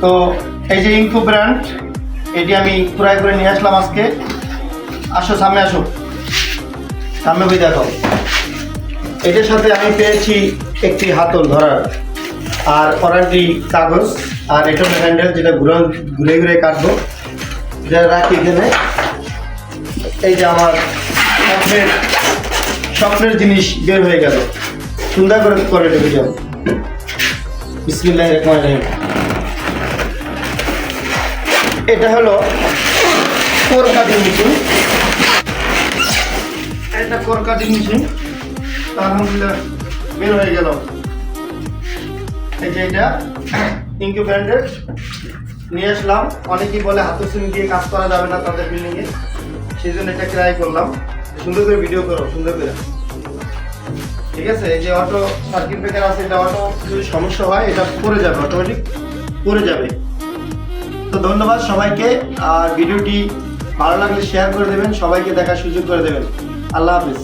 তো এই যে ইনফো ব্র্যান্ড, এটি আমি ক্রয় করে নিয়ে আসলাম আজকে। আসো সামনে আসো, সামনে বই দেখো। এটার সাথে আমি পেয়েছি একটি হাতল ধরার আর ওয়ারেন্টি কাগজ, আর এটা হ্যান্ডেল যেটা ঘুরে ঘুরে কাটবো, যেটা রাখি এখানে। এই যে আমার স্বপ্নের জিনিস বের হয়ে গেল, সুন্দর করে রেখে যাবো। বিসমিল্লাহির রহমানির রহিম। এটা হলো কোর কাটিং মেশিন, এটা কোর কাটিং মেশিন। আলহামদুলিল্লাহ বের হয়ে গেল। এই যে এটা ইনকো ব্র্যান্ডের নিয়ে আসলাম। অনেকেই বলে হাতুসিং দিয়ে কাজ করা যাবে না তাদের বিল্ডিংয়ে, সেই জন্য এটা ট্রাই করলাম। সুন্দর করে ভিডিও করো, সুন্দর করে, ঠিক আছে। এই যে অটো সার্কিট ব্রেকার আছে, এটা অটো যদি সমস্যা হয় এটা পড়ে যাবে, অটোমেটিক পড়ে যাবে। তো ধন্যবাদ সবাইকে, আর ভিডিওটি ভালো লাগলে শেয়ার করে দেবেন, সবাইকে দেখার সুযোগ করে দেবেন। আল্লাহ হাফিজ।